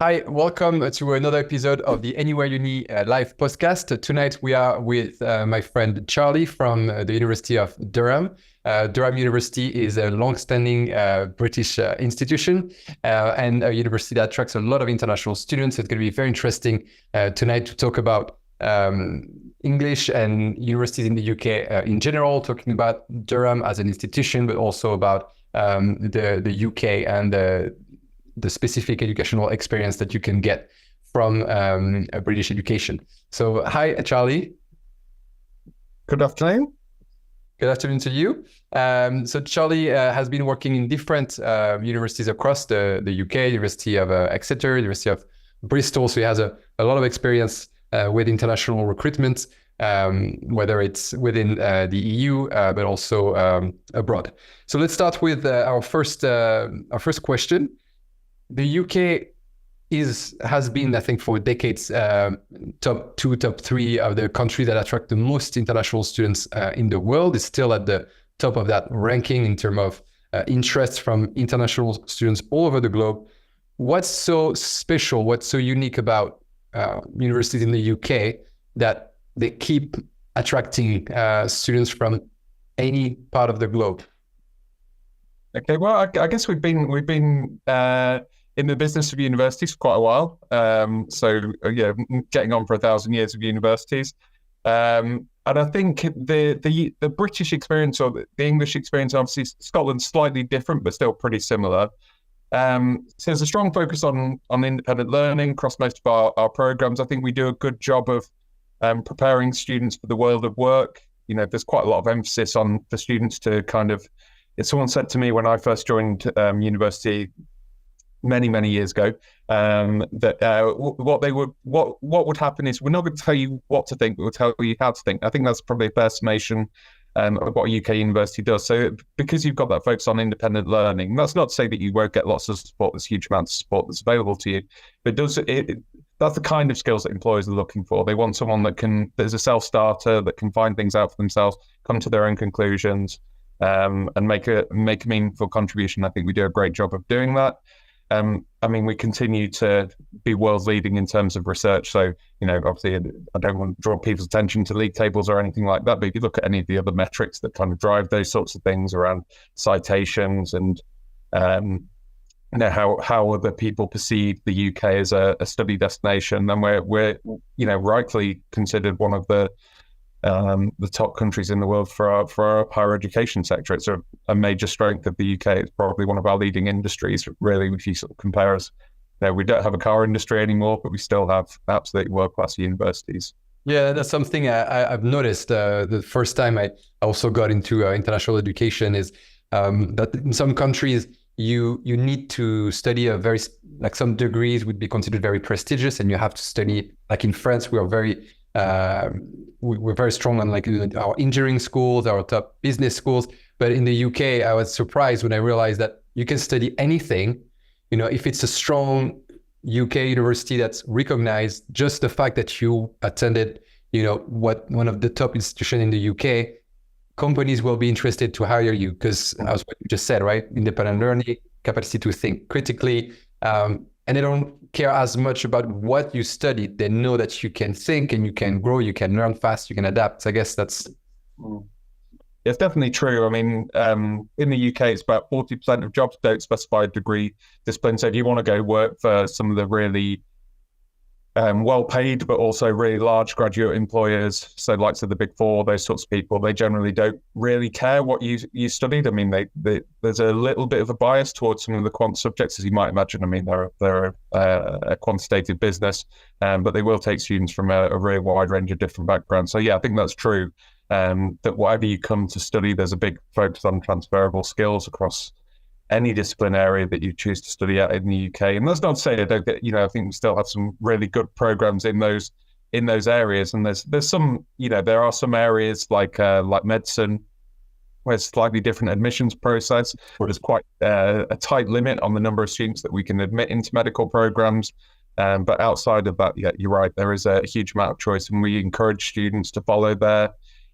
Hi, welcome to another episode of the Anywhere Uni live podcast. Tonight we are with my friend Charlie from the University of Durham. Durham University is a long-standing British institution and a university that attracts a lot of international students. It's going to be very interesting tonight to talk about English and universities in the UK in general, talking about Durham as an institution, but also about the UK and the specific educational experience that you can get from a British education. So hi, Charlie. Good afternoon. Good afternoon to you. So Charlie has been working in different universities across the UK, University of Exeter, University of Bristol. So he has a lot of experience with international recruitment, whether it's within the EU, but also abroad. So let's start with our first question. The UK has been, I think, for decades, top 2, top 3 of the countries that attract the most international students in the world. It's still at the top of that ranking in terms of interest from international students all over the globe. What's so special, what's so unique about universities in the UK that they keep attracting students from any part of the globe? Okay, well, I guess we've been in the business of universities for quite a while. Getting on for 1,000 years of universities. And I think the British experience or the English experience, obviously Scotland's slightly different, but still pretty similar. So there's a strong focus on independent learning across most of our programs. I think we do a good job of preparing students for the world of work. You know, there's quite a lot of emphasis on for students to kind of. Someone said to me when I first joined university many years ago that what would happen is we're not going to tell you what to think, but we'll tell you how to think. I think that's probably a fair summation of what a UK university does. So because you've got that focus on independent learning, that's not to say that you won't get lots of support. There's huge amounts of support that's available to you, but that's the kind of skills that employers are looking for. They want someone that's a self-starter, that can find things out for themselves, come to their own conclusions, and make a meaningful contribution. I think we do a great job of doing that. We continue to be world leading in terms of research. So, obviously I don't want to draw people's attention to league tables or anything like that, but if you look at any of the other metrics that kind of drive those sorts of things around citations and how other people perceive the UK as a study destination, then we're rightly considered one of the top countries in the world for our higher education sector. It's a major strength of the UK. It's probably one of our leading industries, really, if you sort of compare us. We don't have a car industry anymore, but we still have absolutely world-class universities. Yeah, that's something I've noticed. The first time I also got into international education is that in some countries you need to study some degrees would be considered very prestigious, and you have to study. Like in France, we are we're very strong on our engineering schools, our top business schools. But in the UK, I was surprised when I realized that you can study anything. If it's a strong UK university that's recognized, just the fact that you attended, one of the top institutions in the UK, companies will be interested to hire you because, as what you just said, right? Independent learning, capacity to think critically, and they don't care as much about what you studied. They know that you can think and you can grow, you can learn fast, you can adapt. So I guess that's... It's definitely true. In the UK, it's about 40% of jobs don't specify a degree discipline. So if you want to go work for some of the really well-paid, but also really large graduate employers, so likes of the Big Four, those sorts of people, they generally don't really care what you studied. There's a little bit of a bias towards some of the quant subjects, as you might imagine. They're a quantitative business, but they will take students from a really wide range of different backgrounds. So yeah, I think that's true. That whatever you come to study, there's a big focus on transferable skills across any discipline area that you choose to study at in the UK. And that's not to say I don't get, I think we still have some really good programs in those areas. And there's some, there are some areas like medicine, where it's a slightly different admissions process, where there's quite a tight limit on the number of students that we can admit into medical programs. But outside of that, yeah, you're right, there is a huge amount of choice, and we encourage students to follow their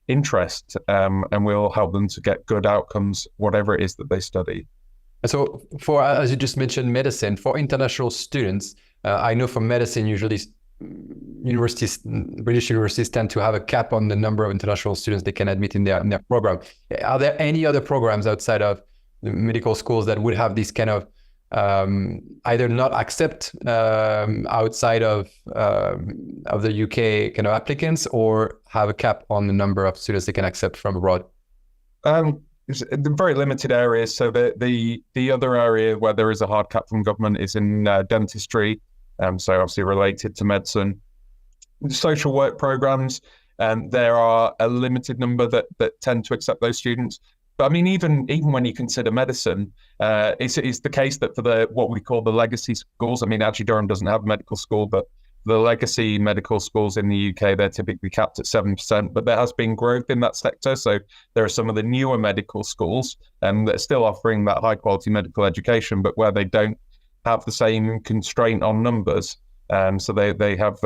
interest, and we'll help them to get good outcomes, whatever it is that they study. So for, as you just mentioned, medicine, for international students, I know for medicine, usually British universities tend to have a cap on the number of international students they can admit in their program. Are there any other programs outside of the medical schools that would have this kind of either not accept outside of the UK kind of applicants, or have a cap on the number of students they can accept from abroad? It's in very limited areas. So the other area where there is a hard cap from government is in dentistry. So obviously related to medicine. Social work programs, there are a limited number that tend to accept those students. But I mean, even when you consider medicine, it's the case that for what we call the legacy schools, I mean, actually Durham doesn't have a medical school, but the legacy medical schools in the UK, they're typically capped at 7%, but there has been growth in that sector. So there are some of the newer medical schools that are still offering that high quality medical education, but where they don't have the same constraint on numbers. So they have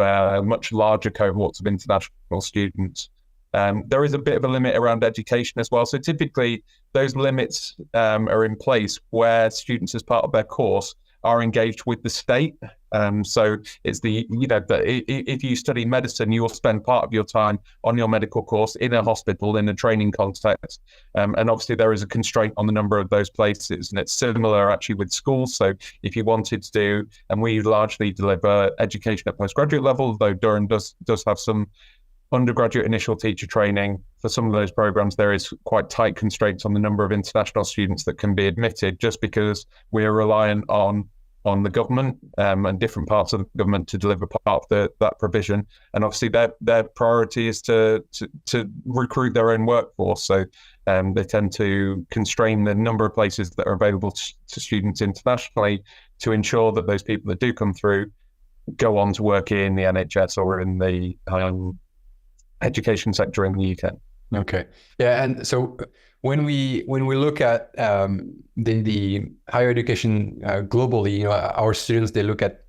much larger cohorts of international students. There is a bit of a limit around education as well. So typically those limits are in place where students as part of their course are engaged with the state. So it's if you study medicine, you will spend part of your time on your medical course in a hospital, in a training context. And obviously there is a constraint on the number of those places. And it's similar actually with schools. So if you wanted to do, and we largely deliver education at postgraduate level, though Durham does have some undergraduate initial teacher training. For some of those programs, there is quite tight constraints on the number of international students that can be admitted, just because we're reliant on the government and different parts of the government to deliver part of that provision. And obviously their priority is to recruit their own workforce. So they tend to constrain the number of places that are available to students internationally to ensure that those people that do come through go on to work in the NHS or in the education sector in the UK. Okay. Yeah. And so when we look at the higher education globally, our students, they look at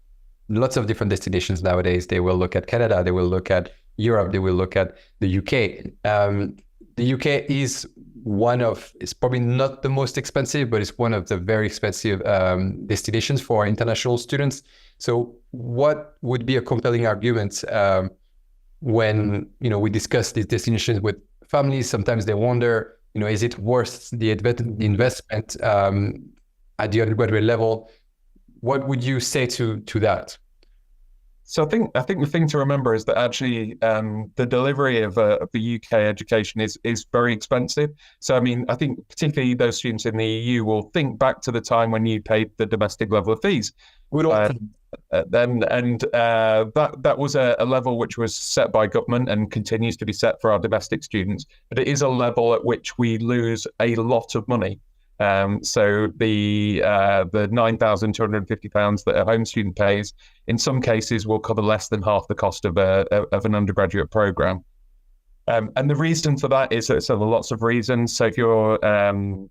lots of different destinations nowadays. They will look at Canada, they will look at Europe, they will look at the UK. The UK is it's probably not the most expensive, but it's one of the very expensive destinations for international students. So what would be a compelling argument when we discuss these destinations with families? Sometimes they wonder, is it worth the investment at the undergraduate level? What would you say to that? So I think the thing to remember is that actually the delivery of the UK education is very expensive. So I mean, I think particularly those students in the EU will think back to the time when you paid the domestic level of fees. That was a level which was set by government and continues to be set for our domestic students, but it is a level at which we lose a lot of money. So the £9,250 that a home student pays, in some cases, will cover less than half the cost of an undergraduate program. And the reason for that is that there are lots of reasons. So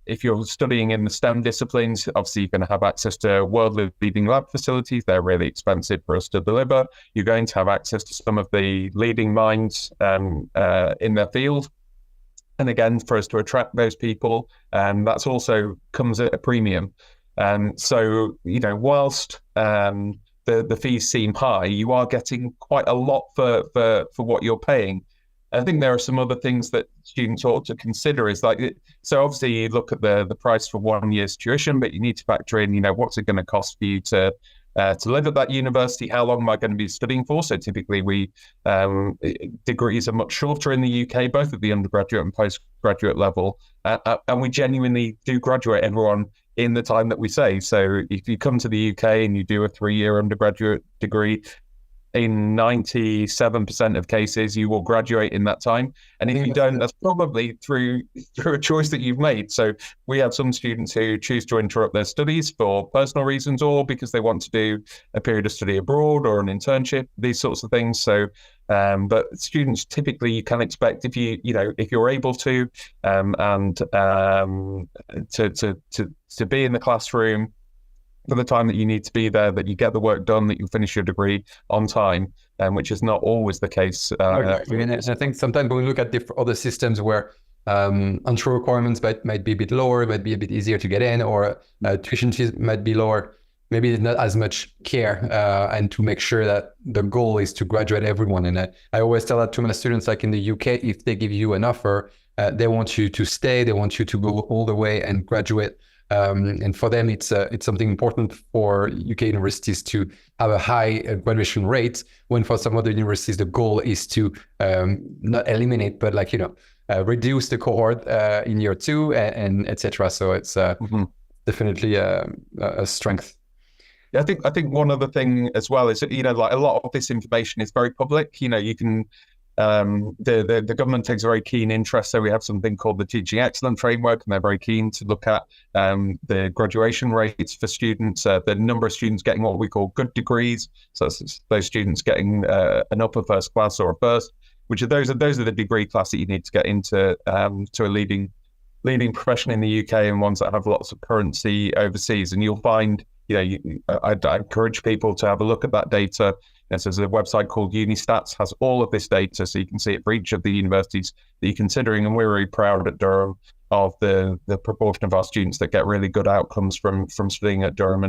if you're studying in the STEM disciplines, obviously you're going to have access to world-leading lab facilities. They're really expensive for us to deliver. You're going to have access to some of the leading minds in their field. And again, for us to attract those people, that's also comes at a premium. So whilst the fees seem high, you are getting quite a lot for what you're paying. I think there are some other things that students ought to consider. So obviously you look at the price for 1 year's tuition, but you need to factor in, what's it going to cost for you to live at that university? How long am I going to be studying for? So typically degrees are much shorter in the UK, both at the undergraduate and postgraduate level. And we genuinely do graduate everyone in the time that we say. So if you come to the UK and you do a 3-year undergraduate degree, in 97% of cases, you will graduate in that time. And if you don't, that's probably through a choice that you've made. So we have some students who choose to interrupt their studies for personal reasons, or because they want to do a period of study abroad or an internship, these sorts of things. So, but students typically, you can expect if you're able to, to be in the classroom for the time that you need to be there, that you get the work done, that you finish your degree on time, which is not always the case. I think sometimes when we look at other systems where entry requirements might be a bit lower, might be a bit easier to get in, or tuition fees might be lower, maybe not as much care and to make sure that the goal is to graduate everyone. And I always tell that to my students, like in the UK, if they give you an offer, they want you to stay, they want you to go all the way and graduate. And for them, it's something important for UK universities to have a high graduation rate, when for some other universities, the goal is to not eliminate, but like, reduce the cohort in year 2 and etc. So it's definitely a strength. Yeah, I think one other thing as well is that, like a lot of this information is very public. You can the government takes a very keen interest. So we have something called the Teaching Excellence Framework, and they're very keen to look at the graduation rates for students, the number of students getting what we call good degrees. So that's those students getting an upper first class or a first, which are those are the degree class that you need to get into to a leading profession in the UK, and ones that have lots of currency overseas. And you'll find, I'd encourage people to have a look at that data. And so there's a website called Unistats, has all of this data, so you can see it for each of the universities that you're considering. And we're really proud at Durham of the proportion of our students that get really good outcomes from studying at Durham,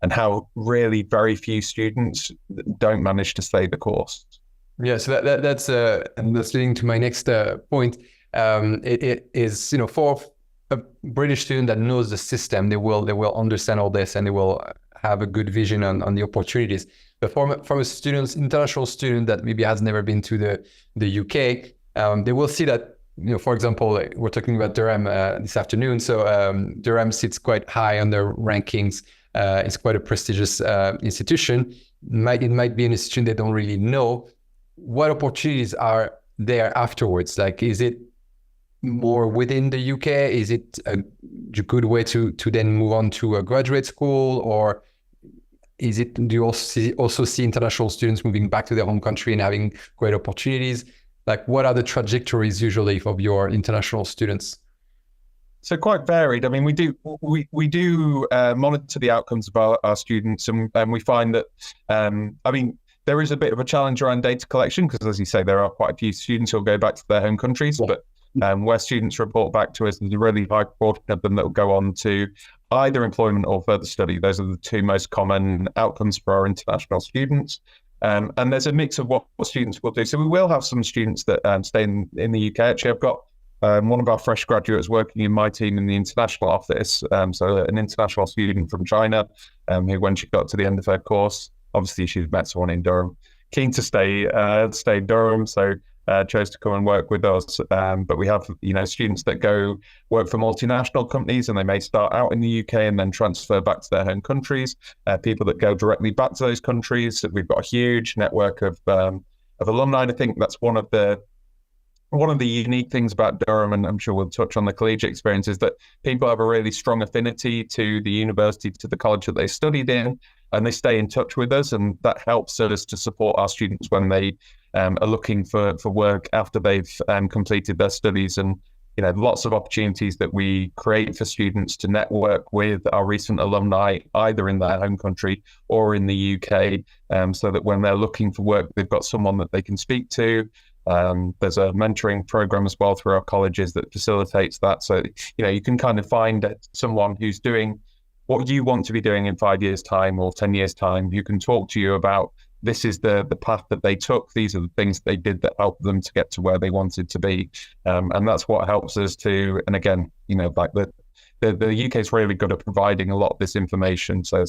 and how really very few students don't manage to stay the course. Yeah, so that's leading to my next point. It is, for a British student that knows the system, they will understand all this, and they will have a good vision on the opportunities. But from a international student that maybe has never been to the UK, they will see that, for example, we're talking about Durham this afternoon. So Durham sits quite high on the rankings. It's quite a prestigious institution. It might be an institution they don't really know. What opportunities are there afterwards? Like, is it more within the UK? Is it a good way to then move on to a graduate school, or do you also see international students moving back to their home country and having great opportunities? Like, what are the trajectories usually of your international students? So quite varied. I mean, we do monitor the outcomes of our students, and we find that, there is a bit of a challenge around data collection, because, as you say, there are quite a few students who will go back to their home countries, but where students report back to us, there's a really high proportion of them that will go on to either employment or further study. Those are the two most common outcomes for our international students. And there's a mix of what students will do. So we will have some students that stay in the UK. Actually, I've got one of our fresh graduates working in my team in the international office. So an international student from China, who, when she got to the end of her course, obviously she's met someone in Durham, keen to stay in Durham, so chose to come and work with us. But we have, students that go work for multinational companies, and they may start out in the UK and then transfer back to their home countries. People that go directly back to those countries. We've got a huge network of alumni. And I think that's one of the unique things about Durham, and I'm sure we'll touch on the collegiate experience, is that people have a really strong affinity to the university, to the college that they studied in, and they stay in touch with us, and that helps us to support our students when they are looking for work after they've completed their studies. And lots of opportunities that we create for students to network with our recent alumni, either in their home country or in the UK, so that when they're looking for work, they've got someone that they can speak to. There's a mentoring program as well through our colleges that facilitates that. So, you can kind of find someone who's doing what you want to be doing in 5 years' time or 10 years' time, who can talk to you about, this is the path that they took, these are the things they did that helped them to get to where they wanted to be. And that's what helps us to, and again, like the UK is really good at providing a lot of this information. So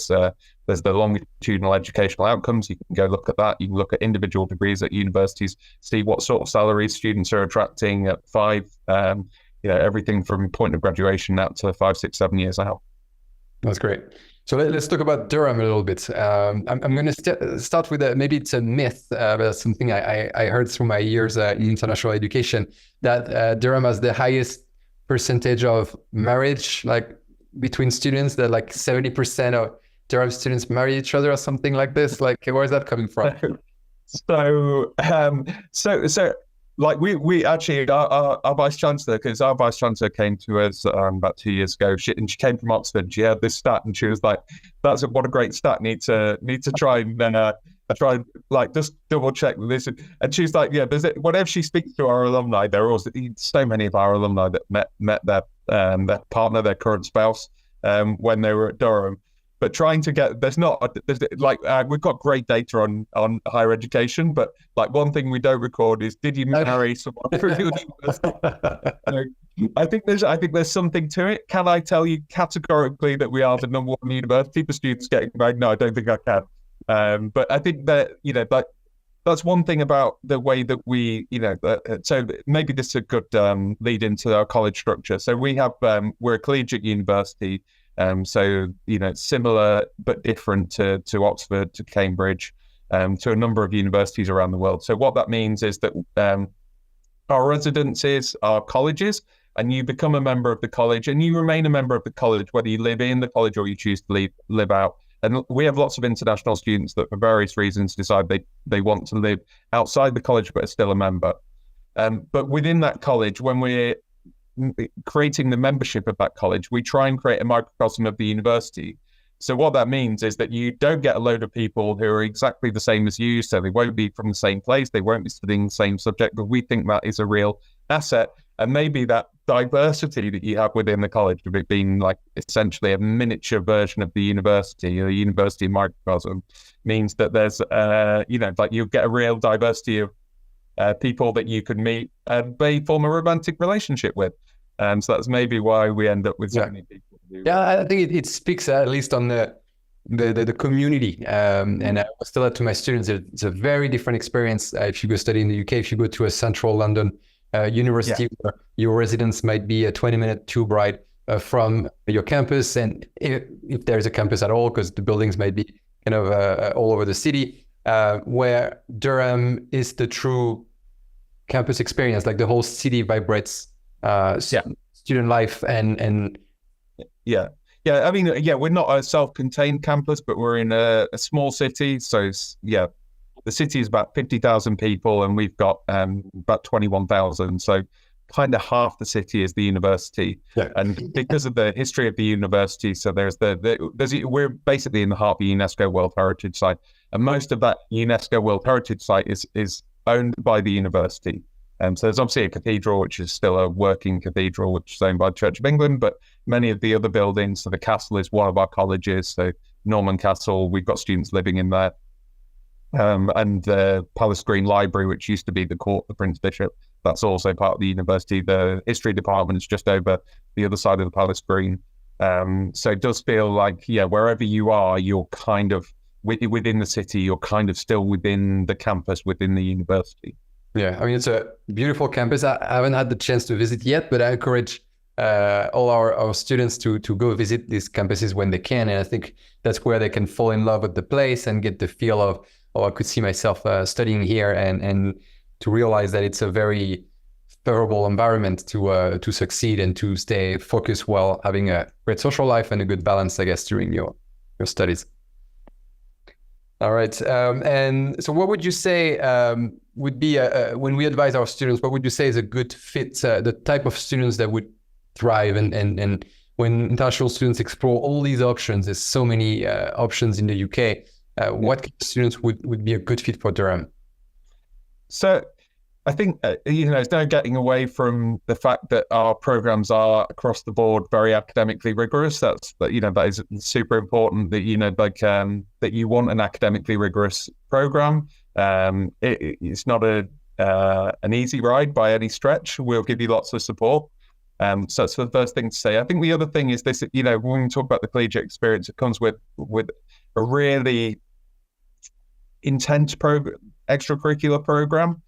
there's the longitudinal educational outcomes. You can go look at that. You can look at individual degrees at universities, see what sort of salaries students are attracting at everything from point of graduation out to 5, 6, 7 years out. That's great. So let's talk about Durham a little bit. I'm going to start with maybe it's a myth, but that's something I heard through my years in international education, that Durham has the highest percentage of marriage, like between students, that like 70% of Durham students marry each other or something like this. Like, where is that coming from? So like we actually, our vice chancellor, because our vice chancellor came to us about 2 years ago, she came from Oxford, and she had this stat, and she was like, what a great stat, need to try and try like just double check this. And she's like, whenever she speaks to our alumni, there are also so many of our alumni that met their partner, their current spouse, when they were at Durham. but trying to get there's like we've got great data on higher education, but like one thing we don't record is did you marry someone through your university? So I think there's something to it. Can I tell you categorically that we are the number one university for students getting married? No, I don't think I can. But I think that like that's one thing about the way that we so maybe this is a good lead into our college structure. So we have we're a collegiate university. So, similar but different to Oxford, to Cambridge, to a number of universities around the world. So what that means is that our residences are colleges, and you become a member of the college, and you remain a member of the college, whether you live in the college or you choose to live out. And we have lots of international students that, for various reasons, decide they want to live outside the college but are still a member. But within that college, when we're creating the membership of that college, we try and create a microcosm of the university. So what that means is that you don't get a load of people who are exactly the same as you, so they won't be from the same place, they won't be studying the same subject, but we think that is a real asset. And maybe that diversity that you have within the college, of it being like essentially a miniature version of the university, or the university microcosm, means that there's like you get a real diversity of people that you could meet and may form a romantic relationship with. So that's maybe why we end up with so many people. I think it speaks at least on the community. And I always tell that to my students, it's a very different experience if you go study in the UK, if you go to a central London university where your residence might be a 20-minute tube ride from your campus. And if there's a campus at all, because the buildings might be kind of all over the city, where Durham is the true campus experience, like the whole city vibrates student life and I mean, we're not a self-contained campus, but we're in a small city. So the city is about 50,000 people, and we've got about 21,000. So kind of half the city is the university. And because of the history of the university, so we're basically in the heart of the UNESCO World Heritage Site, and most of that UNESCO World Heritage Site is owned by the university. So there's obviously a cathedral, which is still a working cathedral, which is owned by the Church of England, but many of the other buildings, so the castle is one of our colleges, so Norman Castle, we've got students living in there. And the Palace Green Library, which used to be the court of the Prince Bishop, that's also part of the university. The history department is just over the other side of the Palace Green. So it does feel like, wherever you are, you're kind of within the city, you're kind of still within the campus, within the university. Yeah, I mean, it's a beautiful campus. I haven't had the chance to visit yet, but I encourage all our students to go visit these campuses when they can. And I think that's where they can fall in love with the place and get the feel of, I could see myself studying here, and to realize that it's a very favorable environment to succeed and to stay focused while having a great social life and a good balance, I guess, during your studies. All right. And so what would you say would be, when we advise our students, what would you say is a good fit, the type of students that would thrive? And when international students explore all these options, there's so many options in the UK, what kind of students would be a good fit for Durham? So I think, it's no getting away from the fact that our programs are across the board very academically rigorous. That is super important, that, that you want an academically rigorous program. It's not an easy ride by any stretch. We'll give you lots of support. So that's the first thing to say. I think the other thing is this, when we talk about the collegiate experience, it comes with a really intense extracurricular program.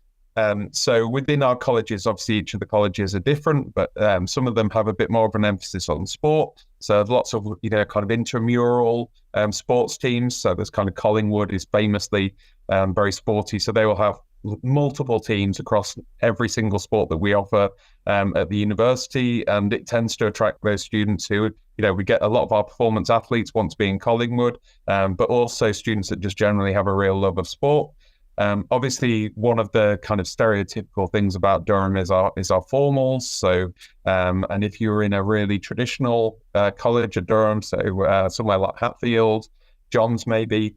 So within our colleges, obviously each of the colleges are different, but some of them have a bit more of an emphasis on sport. So there's lots of, kind of intramural sports teams. So there's kind of Collingwood is famously very sporty. So they will have multiple teams across every single sport that we offer at the university. And it tends to attract those students who, we get a lot of our performance athletes want to be in Collingwood, but also students that just generally have a real love of sport. Obviously, one of the kind of stereotypical things about Durham is our formals. So, and if you're in a really traditional college at Durham, so somewhere like Hatfield, Johns maybe,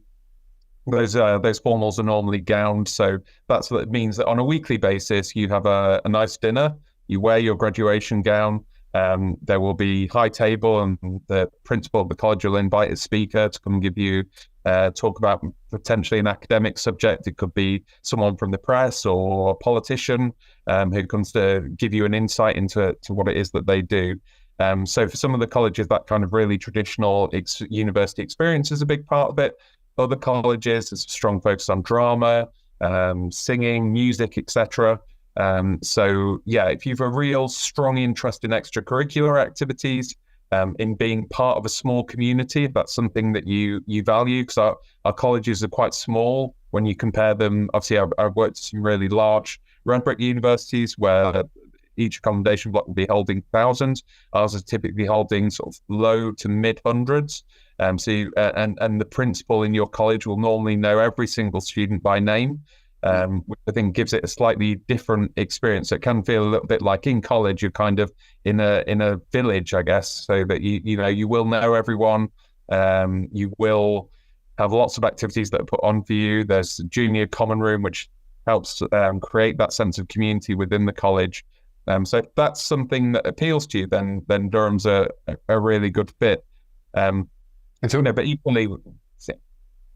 those formals are normally gowned. So that's what it means, that on a weekly basis, you have a nice dinner, you wear your graduation gown, There will be high table, and the principal of the college will invite a speaker to come give you talk about potentially an academic subject. It could be someone from the press or a politician who comes to give you an insight into what it is that they do. So for some of the colleges, that kind of really traditional university experience is a big part of it. Other colleges, there's a strong focus on drama, singing, music, etc. So yeah, if you've a real strong interest in extracurricular activities, in being part of a small community, if that's something that you value, because our colleges are quite small when you compare them. Obviously, I've worked at some really large red brick universities where each accommodation block will be holding thousands. Ours is typically holding sort of low to mid hundreds. And the principal in your college will normally know every single student by name. Which I think gives it a slightly different experience. It can feel a little bit like in college, you're kind of in a village, I guess, so that you will know everyone. You will have lots of activities that are put on for you. There's a junior common room, which helps create that sense of community within the college. So if that's something that appeals to you, then Durham's a really good fit. And so, no, but equally,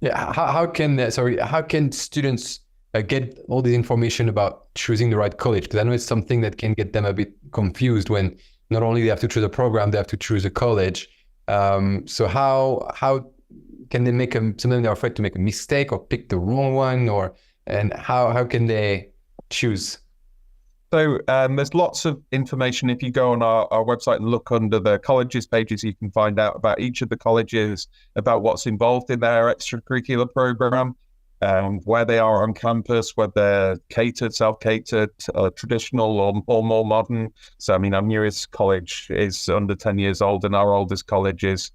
yeah. How can students get all this information about choosing the right college? Because I know it's something that can get them a bit confused when not only they have to choose a program, they have to choose a college. So how can they sometimes they're afraid to make a mistake or pick the wrong one, and how can they choose? So there's lots of information. If you go on our website and look under the colleges pages, you can find out about each of the colleges, about what's involved in their extracurricular program, where they are on campus, whether they're catered, self-catered, traditional or more modern. So, I mean, our newest college is under 10 years old, and our oldest college is,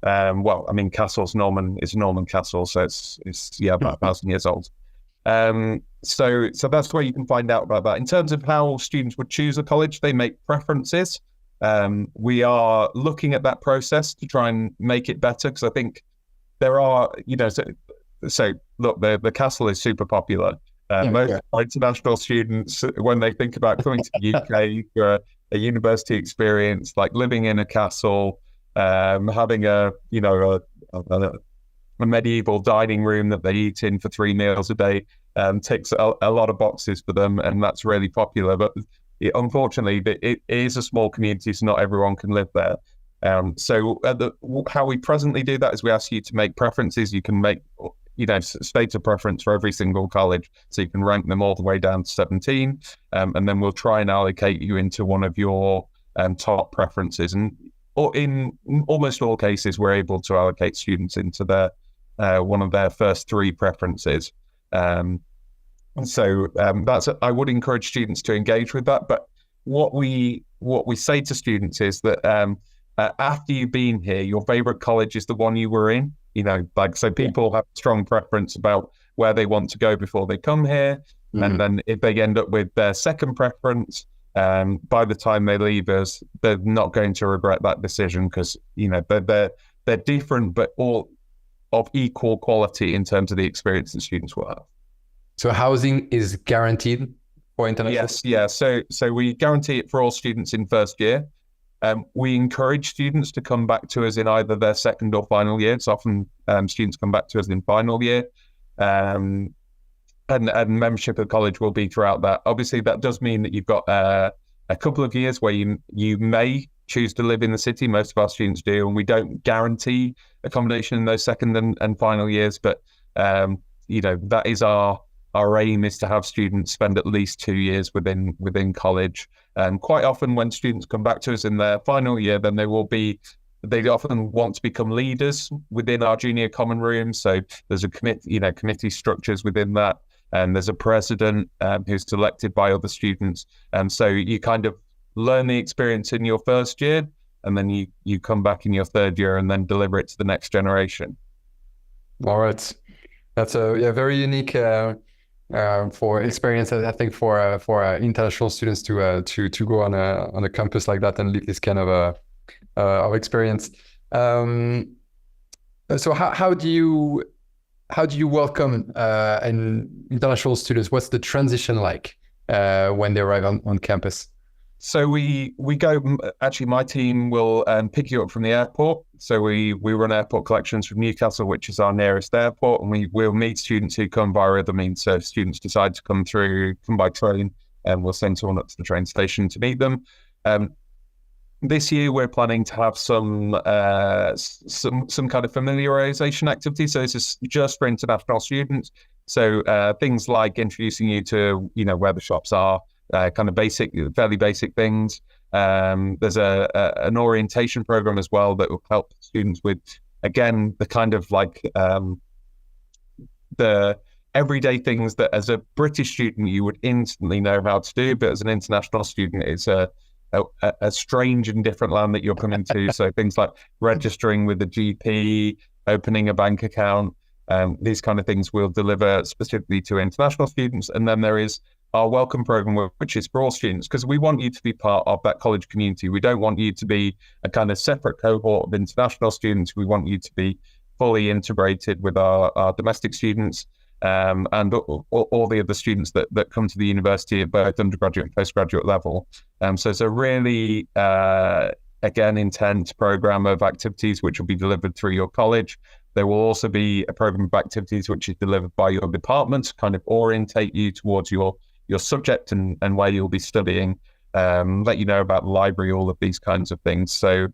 Castle's Norman Castle, so it's about 1,000 years old. So that's where you can find out about that. In terms of how students would choose a college, they make preferences. We are looking at that process to try and make it better, because I think there are, so look, the Castle is super popular. Most international students, when they think about coming to the UK for a university experience, like living in a castle, having a medieval dining room that they eat in for 3 meals a day, ticks a lot of boxes for them, and that's really popular. But unfortunately, it is a small community, so not everyone can live there. So how we presently do that is we ask you to make preferences. You can make state a preference for every single college, so you can rank them all the way down to 17, and then we'll try and allocate you into one of your top preferences. And in almost all cases, we're able to allocate students into their one of their first 3 preferences. So I would encourage students to engage with that. But what we say to students is that after you've been here, your favorite college is the one you were in. So people have a strong preference about where they want to go before they come here. Mm-hmm. And then if they end up with their second preference, by the time they leave us, they're not going to regret that decision, because, they're different, but all of equal quality in terms of the experience that students will have. So housing is guaranteed for international? Yes, yeah. So we guarantee it for all students in first year. We encourage students to come back to us in either their second or final year. It's often students come back to us in final year. And membership of college will be throughout that. Obviously, that does mean that you've got a couple of years where you may choose to live in the city. Most of our students do, and we don't guarantee accommodation in those second and final years. But that is our aim, is to have students spend at least 2 years within college. And quite often, when students come back to us in their final year, then they often want to become leaders within our junior common room. So there's a committee structures within that, and there's a president who's selected by other students. And so you kind of learn the experience in your first year, and then you come back in your third year and then deliver it to the next generation. All right, that's a very unique for experience, I think, for international students to go on a campus like that and live this kind of experience. So how do you welcome international students? What's the transition like when they arrive on campus? So we go. Actually, my team will pick you up from the airport. So we run airport collections from Newcastle, which is our nearest airport, and we'll meet students who come via other means. So if students decide to come by train, and we'll send someone up to the train station to meet them. This year, we're planning to have some kind of familiarization activity. So this is just for international students. So things like introducing you to, where the shops are, kind of fairly basic things. There's an orientation program as well that will help students with, again, the kind of like the everyday things that as a British student you would instantly know how to do, but as an international student, it's a strange and different land that you're coming to. So things like registering with the GP, opening a bank account, these kind of things we'll deliver specifically to international students. And then there is our welcome program, which is for all students, because we want you to be part of that college community. We don't want you to be a kind of separate cohort of international students. We want you to be fully integrated with our domestic students. And all the other students that come to the university at both undergraduate and postgraduate level. So it's a really, again, intense program of activities which will be delivered through your college. There will also be a program of activities which is delivered by your department to kind of orientate you towards your subject and where you'll be studying, let you know about the library, all of these kinds of things. So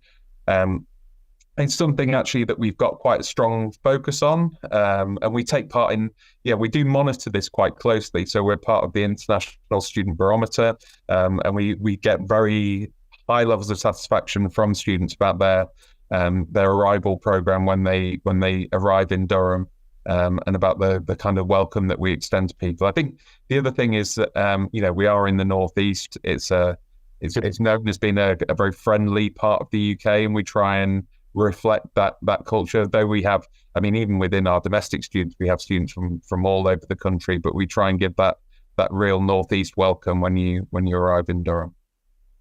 it's something actually that we've got quite a strong focus on, and we take part in, we do monitor this quite closely. So we're part of the International Student Barometer, and we get very high levels of satisfaction from students about their arrival program when they arrive in Durham, and about the kind of welcome that we extend to people. I think the other thing is that we are in the Northeast. It's known as being a very friendly part of the UK, and we try and reflect that culture. Though we have, even within our domestic students, we have students from all over the country, but we try and give that real Northeast welcome when you arrive in Durham.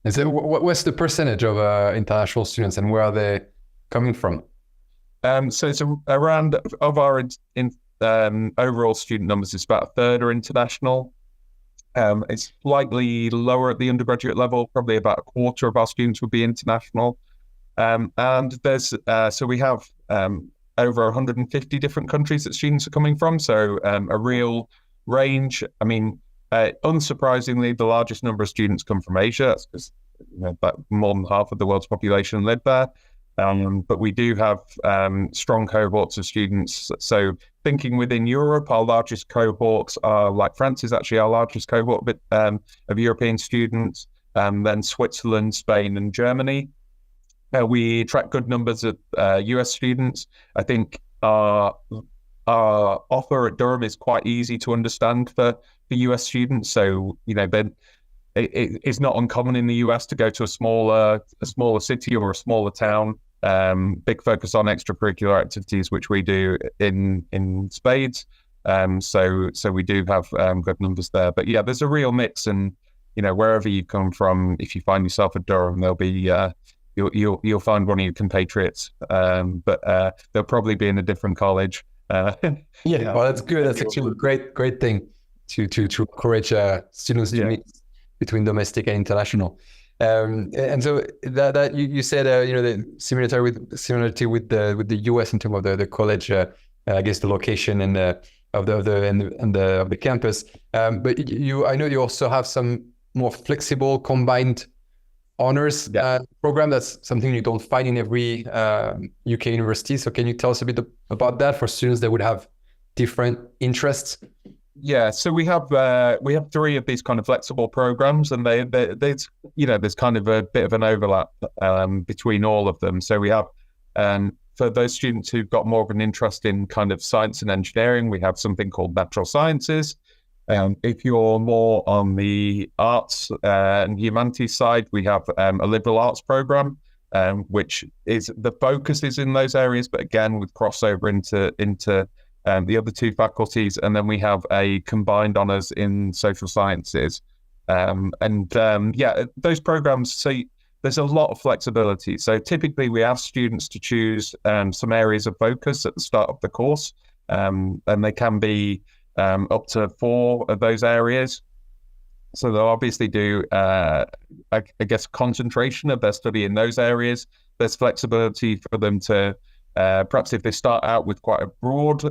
And so what's the percentage of international students, and where are they coming from? So it's around, of our overall student numbers, it's about a third are international. It's slightly lower at the undergraduate level, probably about a quarter of our students would be international. And there's so we have over 150 different countries that students are coming from. So a real range. Unsurprisingly, the largest number of students come from Asia. That's because more than half of the world's population live there. But we do have strong cohorts of students. So thinking within Europe, our largest cohorts are, like France is actually our largest cohort of European students, then Switzerland, Spain, and Germany. We track good numbers of US students. I think our offer at Durham is quite easy to understand for US students. So, it's not uncommon in the US to go to a smaller city or a smaller town. Big focus on extracurricular activities, which we do in spades. So we do have good numbers there. But yeah, there's a real mix, and wherever you come from, if you find yourself at Durham, there'll be you'll find one of your compatriots, but they'll probably be in a different college. Well, that's good. That's actually a great thing to encourage students to meet between domestic and international. And so that you said the similarity with the US in terms of the college, I guess the location and of the campus. But I know you also have some more flexible combined honors program. That's something you don't find in every UK university. So can you tell us a bit about that for students that would have different interests? Yeah, so we have three of these kind of flexible programs, and there's kind of a bit of an overlap between all of them. So we have for those students who've got more of an interest in kind of science and engineering, we have something called natural sciences. If you're more on the arts and humanities side, we have a liberal arts program, which is the focus is in those areas, but again with crossover into the other two faculties. And then we have a combined honours in social sciences. Those programs, so there's a lot of flexibility. So typically we ask students to choose some areas of focus at the start of the course, and they can be up to 4 of those areas. So they'll obviously do, I guess, concentration of their study in those areas. There's flexibility for them to, perhaps if they start out with quite a broad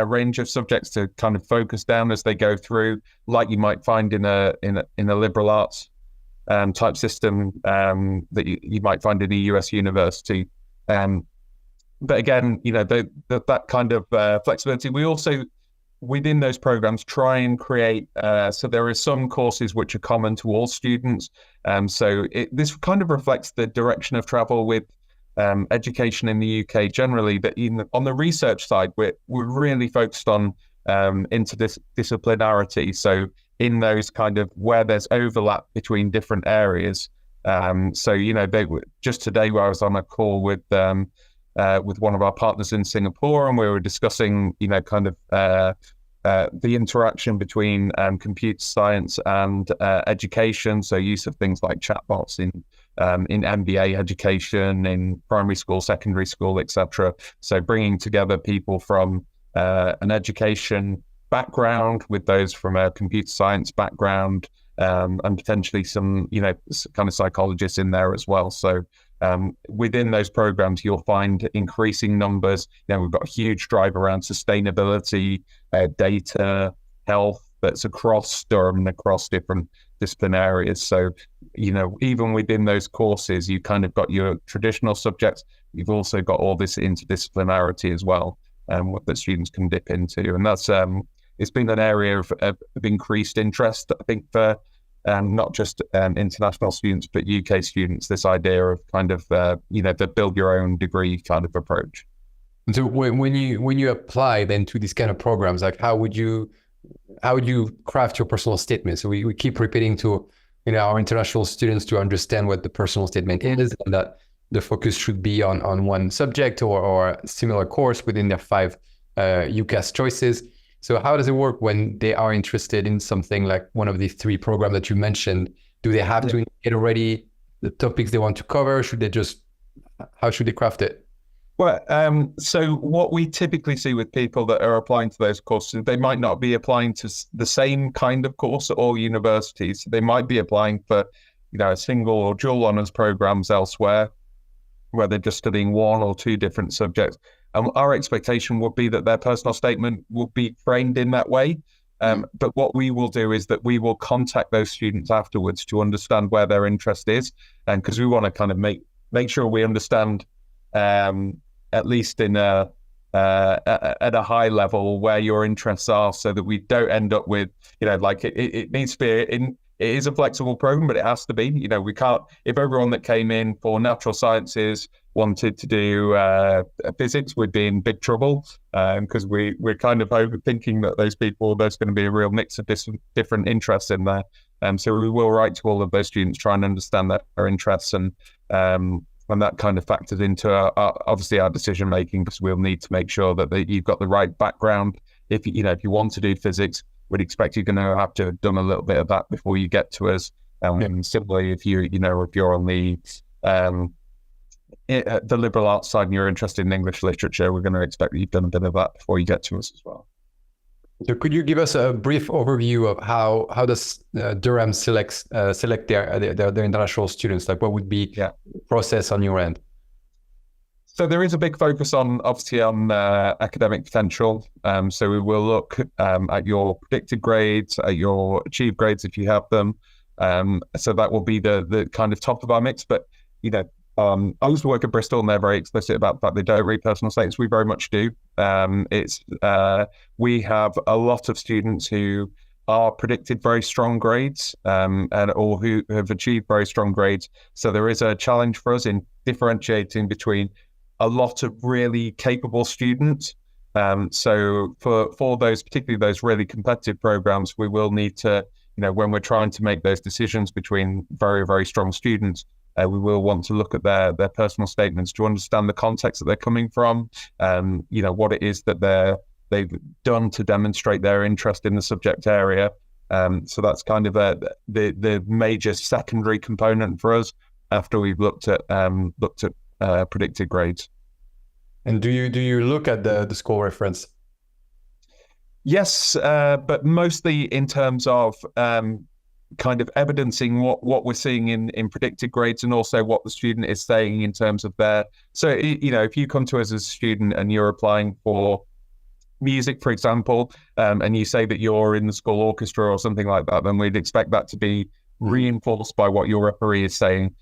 range of subjects, to kind of focus down as they go through, like you might find in a liberal arts type system that you might find in a US university. But again, that kind of flexibility. We also, within those programs, try and create, so there are some courses which are common to all students. So this kind of reflects the direction of travel with education in the UK generally, but on the research side, we're really focused on interdisciplinarity. So in those kind of where there's overlap between different areas. So, just today where I was on a call with one of our partners in Singapore, and we were discussing, kind of the interaction between computer science and education. So use of things like chatbots in MBA education, in primary school, secondary school, etc. So bringing together people from an education background with those from a computer science background, and potentially some, kind of psychologists in there as well. So within those programs, you'll find increasing numbers. We've got a huge drive around sustainability, data, health, that's across Durham and across different discipline areas. So, even within those courses, you kind of got your traditional subjects. You've also got all this interdisciplinarity as well, what the students can dip into. And that's, it's been an area of increased interest, I think, for not just international students, but UK students, this idea of kind of, the build your own degree kind of approach. So when you apply then to these kind of programs, like how would you craft your personal statement? So we keep repeating to our international students to understand what the personal statement is, and that the focus should be on one subject or a similar course within their 5 UCAS choices. So how does it work when they are interested in something like one of these 3 programs that you mentioned? Do they have to indicate already the topics they want to cover? How should they craft it? Well, so what we typically see with people that are applying to those courses, they might not be applying to the same kind of course at all universities. They might be applying for, a single or dual honours programs elsewhere, where they're just studying 1 or 2 different subjects. And our expectation would be that their personal statement will be framed in that way. But what we will do is that we will contact those students afterwards to understand where their interest is, and because we want to kind of make sure we understand, at least in at a high level, where your interests are, so that we don't end up with, it needs to be it is a flexible program, but it has to be. We can't, if everyone that came in for natural sciences wanted to do physics, we'd be in big trouble, because we're kind of overthinking that there's going to be a real mix of different interests in there. So we will write to all of those students, try and understand their interests, and that kind of factors into obviously our decision making, because we'll need to make sure that you've got the right background. If you want to do physics, we'd expect you're going to have to have done a little bit of that before you get to us. Similarly, if you're on the liberal arts side and you're interested in English literature, we're going to expect that you've done a bit of that before you get to us as well. So could you give us a brief overview of how does Durham select their international students? Like, what would be the process on your end? So there is a big focus on academic potential. So we will look at your predicted grades, at your achieved grades if you have them. So that will be the kind of top of our mix. But I used to work at Bristol, and they're very explicit about the fact they don't read personal statements. We very much do. We have a lot of students who are predicted very strong grades, or who have achieved very strong grades. So there is a challenge for us in differentiating between a lot of really capable students. So for those, particularly those really competitive programs, we will need to, when we're trying to make those decisions between very, very strong students, we will want to look at their personal statements to understand the context that they're coming from, what it is that they've done to demonstrate their interest in the subject area. So that's kind of the major secondary component for us after we've looked at predicted grades. And do you look at the school reference? Yes, but mostly in terms of kind of evidencing what we're seeing in predicted grades, and also what the student is saying in terms of their. So, if you come to us as a student and you're applying for music, for example, and you say that you're in the school orchestra or something like that, then we'd expect that to be reinforced by what your referee is saying.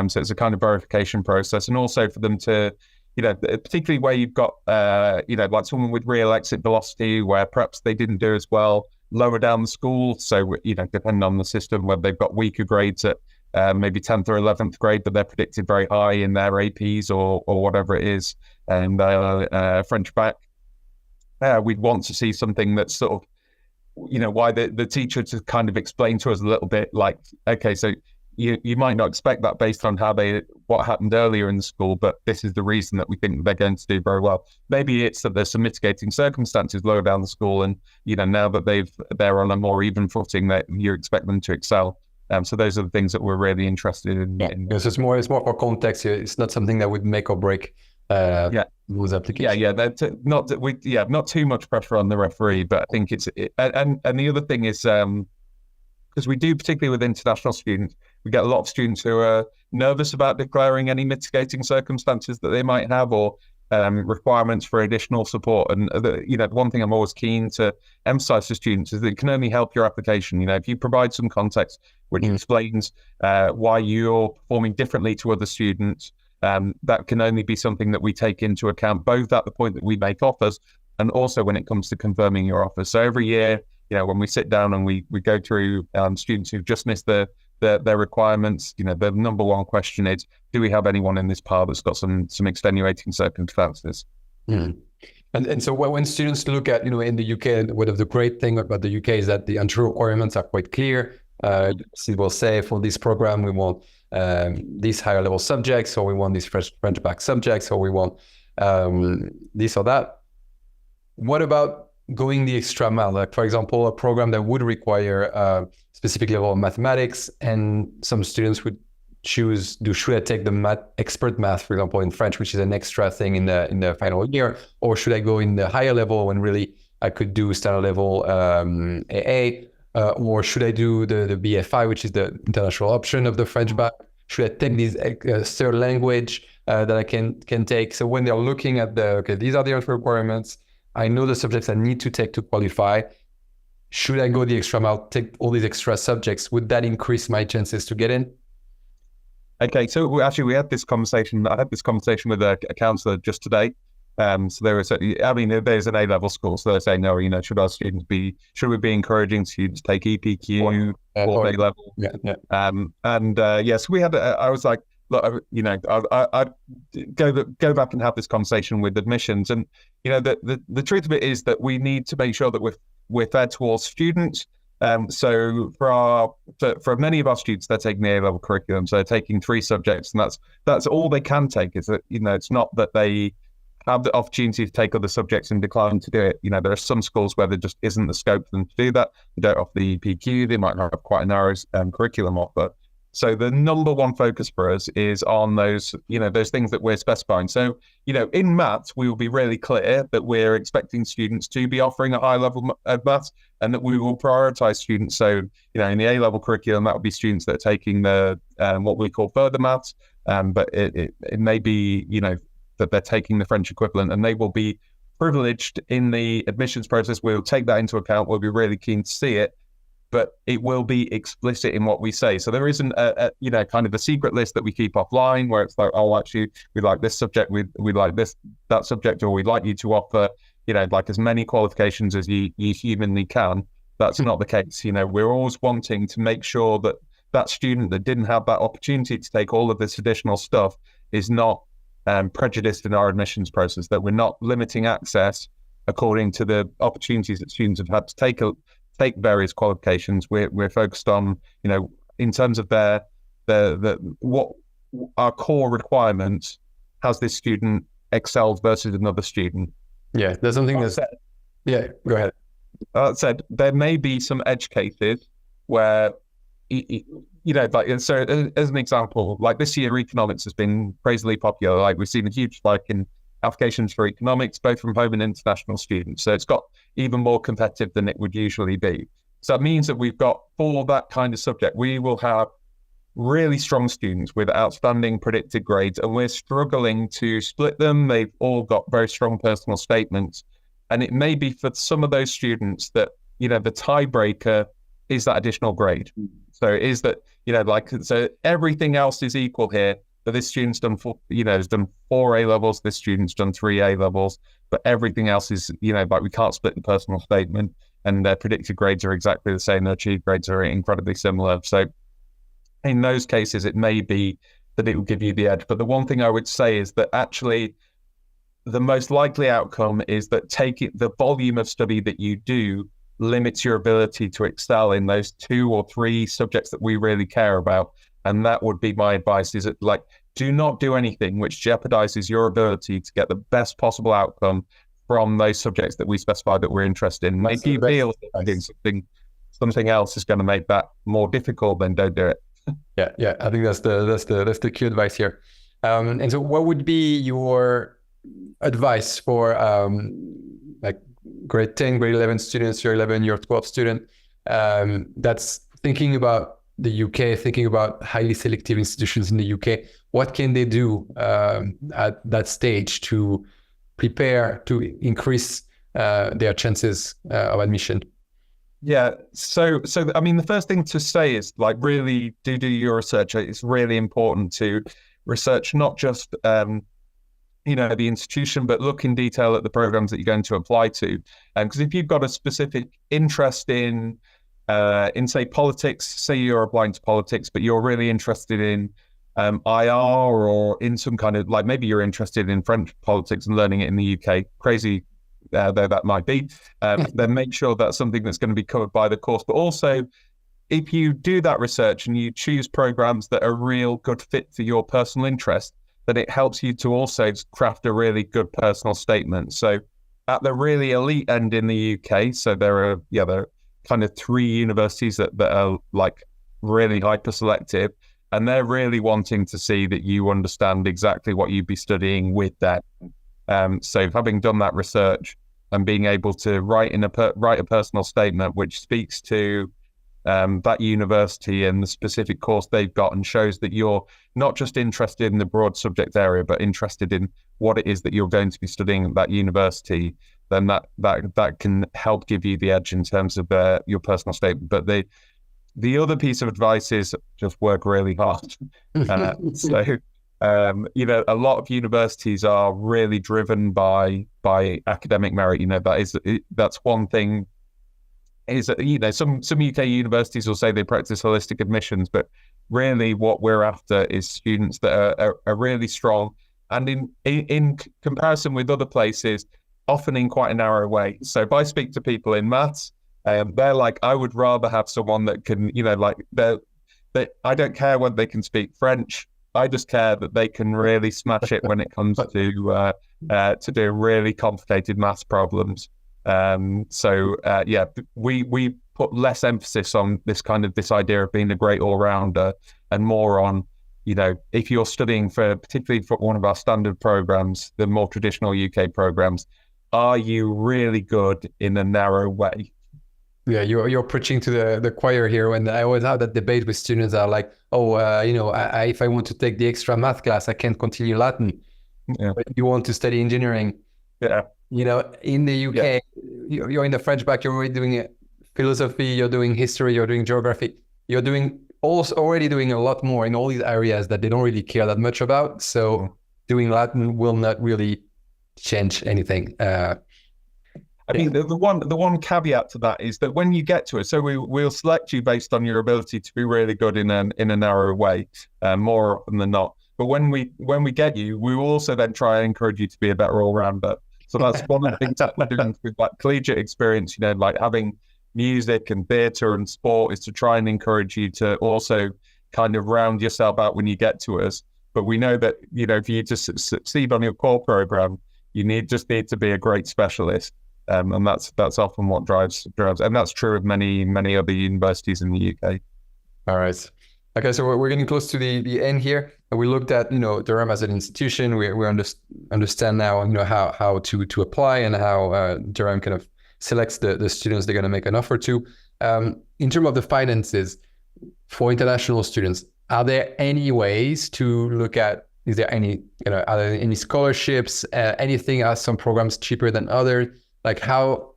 So it's a kind of verification process, and also for them to, particularly where you've got, like someone with real exit velocity, where perhaps they didn't do as well lower down the school. So, depending on the system, whether they've got weaker grades at maybe 10th or 11th grade, but they're predicted very high in their APs or whatever it is, and French back. We'd want to see something that's sort of, why the teacher to kind of explain to us a little bit, like, okay, so you might not expect that based on what happened earlier in the school, but this is the reason that we think they're going to do very well. Maybe it's that there's some mitigating circumstances lower down the school, and now that they're on a more even footing, that you expect them to excel. So those are the things that we're really interested in. Yes, it's more for context. It's not something that would make or break those applications. Not too much pressure on the referee, but I think and the other thing is, because we do, particularly with international students, we get a lot of students who are nervous about declaring any mitigating circumstances that they might have, or requirements for additional support. And the one thing I'm always keen to emphasize to students is that it can only help your application. If you provide some context which explains why you're performing differently to other students, that can only be something that we take into account, both at the point that we make offers and also when it comes to confirming your offers. So every year, when we sit down and we go through students who've just missed their requirements, the number one question is, do we have anyone in this part that's got some extenuating circumstances? And so when students look at, in the UK, one of the great thing about the UK is that the entry requirements are quite clear. It will say, for this program, we want these higher level subjects, or we want these French back subjects, or we want this or that. What about going the extra mile? Like, for example, a program that would require specific level of mathematics, and some students would choose, should I take the expert math, for example, in French, which is an extra thing in the final year, or should I go in the higher level when really I could do standard level AA, or should I do the BFI, which is the international option of the French bac? Should I take this third language that I can take? So when they're looking at these are the entry requirements, I know the subjects I need to take to qualify. Should I go the extra mile, take all these extra subjects? Would that increase my chances to get in? Okay, so we had this conversation. I had this conversation with a counsellor just today. So there's an A-level school, so they're saying, no, should we be encouraging students to take EPQ or A-level? So we had. I was like, look, I'd go back and have this conversation with admissions, and the truth of it is that we need to make sure that we're fair towards students. So for many of our students, they're taking the A-level curriculum, so they're taking 3 subjects, and that's all they can take. Is that it's not that they have the opportunity to take other subjects and decline to do it. There are some schools where there just isn't the scope for them to do that. They don't offer the EPQ. They might have quite a narrow curriculum offer. So the number one focus for us is on those things that we're specifying. So, in maths, we will be really clear that we're expecting students to be offering a high level of maths, and that we will prioritize students. So, in the A-level curriculum, that would be students that are taking the what we call further maths, but it may be, that they're taking the French equivalent, and they will be privileged in the admissions process. We'll take that into account. We'll be really keen to see it, but it will be explicit in what we say. So there isn't kind of a secret list that we keep offline where it's like, oh, actually, we like this subject, we like that subject, or we'd like you to offer, like as many qualifications as you humanly can. That's not the case. We're always wanting to make sure that that student that didn't have that opportunity to take all of this additional stuff is not prejudiced in our admissions process, that we're not limiting access according to the opportunities that students have had to take various qualifications. We're focused on, in terms of what our core requirements, has this student excelled versus another student? Yeah, there's something that's... Yeah, go ahead. That said, there may be some edge cases where, so as an example, like this year, economics has been crazily popular. Like we've seen a huge spike in applications for economics, both from home and international students. So it's got even more competitive than it would usually be. So that means that we've got, for that kind of subject, we will have really strong students with outstanding predicted grades, and we're struggling to split them. They've all got very strong personal statements. And it may be for some of those students that, the tiebreaker is that additional grade. So it is that, so everything else is equal here. But this student's done has done 4 A levels, this student's done 3 A levels, but everything else is, we can't split the personal statement, and their predicted grades are exactly the same. Their achieved grades are incredibly similar. So in those cases, it may be that it will give you the edge. But the one thing I would say is that actually the most likely outcome is that the volume of study that you do limits your ability to excel in those 2 or 3 subjects that we really care about. And that would be my advice, is that, do not do anything which jeopardizes your ability to get the best possible outcome from those subjects that we specify that we're interested in. If you feel that doing something else is going to make that more difficult, then don't do it. Yeah. I think that's the key advice here. And so what would be your advice for grade 10, grade 11 students, year 11, year 12 student that's thinking about the UK, thinking about highly selective institutions in the UK? What can they do at that stage to prepare to increase their chances of admission? Yeah, so I mean, the first thing to say is really do your research. It's really important to research not just the institution, but look in detail at the programs that you're going to apply to. Because if you've got a specific interest in say politics, say you're applying to politics, but you're really interested in IR, or in some kind of maybe you're interested in French politics and learning it in the UK, crazy though that might be, then make sure that's something that's going to be covered by the course. But also, if you do that research and you choose programs that are a real good fit for your personal interest, then it helps you to also craft a really good personal statement. So at the really elite end in the UK, so there are kind of 3 universities that are really hyper selective, and they're really wanting to see that you understand exactly what you'd be studying with them. So having done that research and being able to write a personal statement which speaks to that university and the specific course they've got, and shows that you're not just interested in the broad subject area, but interested in what it is that you're going to be studying at that university, then that can help give you the edge in terms of your personal statement. But the other piece of advice is just work really hard. A lot of universities are really driven by academic merit. That's one thing. Is some UK universities will say they practice holistic admissions, but really what we're after is students that are really strong, and in comparison with other places, often in quite a narrow way. So if I speak to people in maths, they're like, I would rather have someone that can, I don't care whether they can speak French. I just care that they can really smash it when it comes to do really complicated maths problems. We put less emphasis on this idea of being a great all-rounder, and more on, if you're studying particularly for one of our standard programs, the more traditional UK programs, are you really good in a narrow way? Yeah, you're preaching to the choir here. When I always have that debate with students, are like, if I want to take the extra math class, I can't continue Latin. Yeah. But you want to study engineering. Yeah. In the UK, you're in the French back, you're already doing philosophy, you're doing history, you're doing geography, you're already doing a lot more in all these areas that they don't really care that much about. So doing Latin will not really change anything. I mean, the one caveat to that is that when you get to it, so we'll select you based on your ability to be really good in a narrow way, more often than not. But when we get you, we will also then try and encourage you to be a better all-rounder. So that's one of the things that we're doing with collegiate experience, having music and theatre and sport, is to try and encourage you to also kind of round yourself out when you get to us. But we know that, for you to succeed on your core program, you just need to be a great specialist. And that's often what drives, and that's true of many other universities in the UK. All right. Okay, so we're getting close to the end here. And we looked at Durham as an institution. We understand now how to apply, and how Durham kind of selects the students they're going to make an offer to. In terms of the finances for international students, are there any ways to look at, is there any, are there any scholarships, anything, are some programs cheaper than others? Like how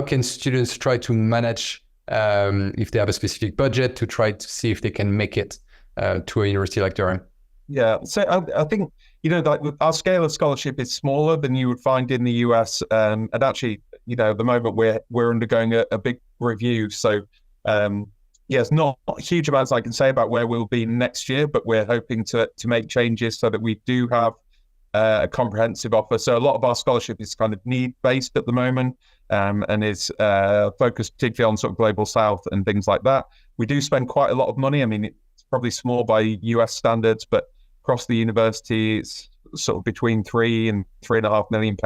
can students try to manage, if they have a specific budget, to try to see if they can make it to a university like Durham? Yeah, so I think, like our scale of scholarship is smaller than you would find in the US. And actually, at the moment we're undergoing a big review. So yes, not huge amounts I can say about where we'll be next year, but we're hoping to make changes so that we do have a comprehensive offer. So a lot of our scholarship is kind of need-based at the moment, and is focused particularly on sort of global south and things like that. We do spend quite a lot of money. I mean, it's probably small by US standards, but across the university, it's sort of between £3 and £3.5 million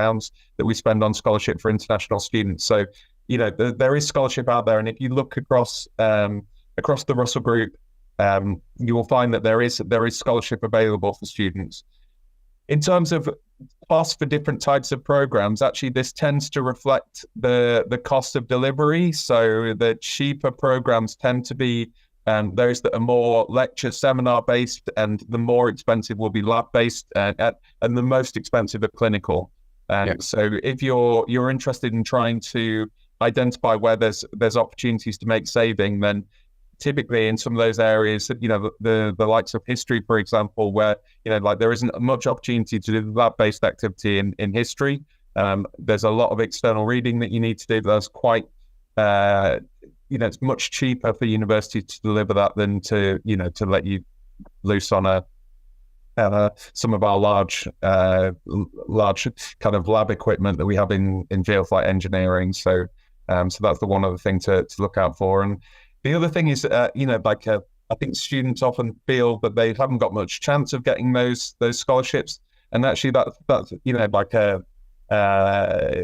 that we spend on scholarship for international students. So, there is scholarship out there, and if you look across the Russell Group, you will find that there is scholarship available for students. In terms of cost for different types of programs, actually this tends to reflect the cost of delivery. So the cheaper programs tend to be those that are more lecture seminar based, and the more expensive will be lab based, and the most expensive are clinical. So if you're interested in trying to identify where there's opportunities to make saving, then typically in some of those areas, the likes of history, for example, where like there isn't much opportunity to do lab-based activity in history. There's a lot of external reading that you need to do. That's quite it's much cheaper for universities to deliver that than to let you loose on some of our large kind of lab equipment that we have in fields like engineering. So that's the one other thing to look out for. And the other thing is, I think students often feel that they haven't got much chance of getting those scholarships, and actually that's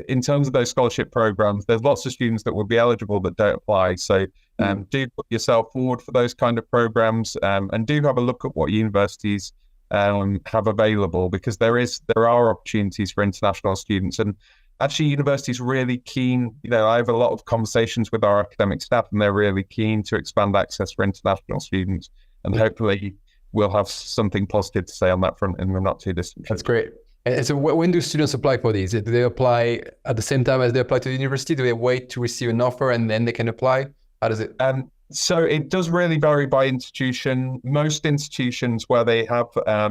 in terms of those scholarship programs, there's lots of students that will be eligible that don't apply. So do put yourself forward for those kind of programs, and do have a look at what universities have available, because there are opportunities for international students. And actually, universities really keen. I have a lot of conversations with our academic staff, and they're really keen to expand access for international students. And hopefully, we'll have something positive to say on that front in the not too distant future. That's great. And so, when do students apply for these? Do they apply at the same time as they apply to the university? Do they wait to receive an offer and then they can apply? How does it? So it does really vary by institution. Most institutions where they have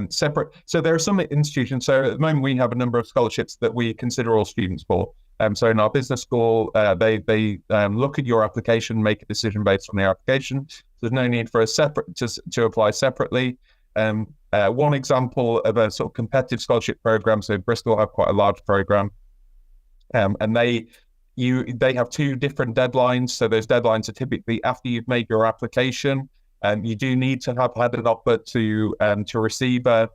separate. So there are some institutions. So at the moment we have a number of scholarships that we consider all students for. So in our business school, they look at your application, make a decision based on the application. So there's no need for a separate to apply separately. One example of a sort of competitive scholarship program. So Bristol have quite a large program, and they have two different deadlines. So those deadlines are typically after you've made your application. You do need to have had an offer to receive a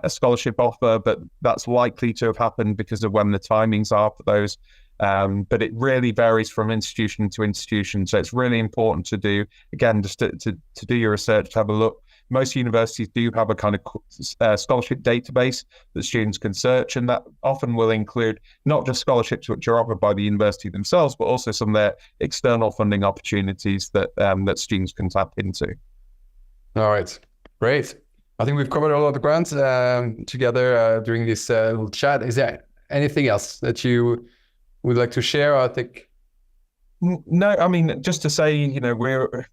scholarship offer, but that's likely to have happened because of when the timings are for those. But it really varies from institution to institution. So it's really important to do, again, just to do your research, to have a look. Most universities do have a kind of scholarship database that students can search, and that often will include not just scholarships which are offered by the university themselves, but also some of their external funding opportunities that students can tap into. All right, great. I think we've covered a lot of the grounds together during this little chat. Is there anything else that you would like to share? I think. No, I mean, just to say,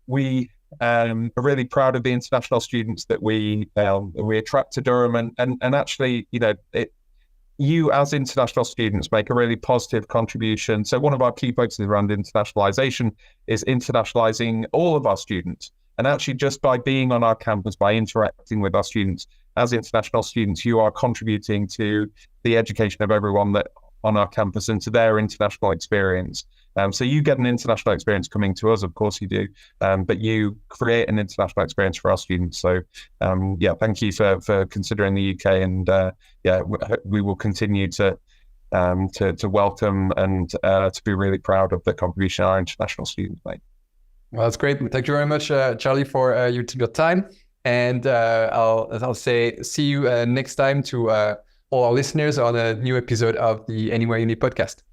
we are really proud of the international students that we attract to Durham, and actually, you as international students make a really positive contribution. So one of our key focuses around internationalization is internationalizing all of our students. And actually, just by being on our campus, by interacting with our students as international students, you are contributing to the education of everyone that on our campus and to their international experience. So you get an international experience coming to us, of course you do, but you create an international experience for our students. So thank you for considering the UK, and we will continue to welcome and to be really proud of the contribution our international students make. Well, that's great. Thank you very much, Charlie, for your time. And I'll say see you next time to all our listeners on a new episode of the Anywhere Uni podcast.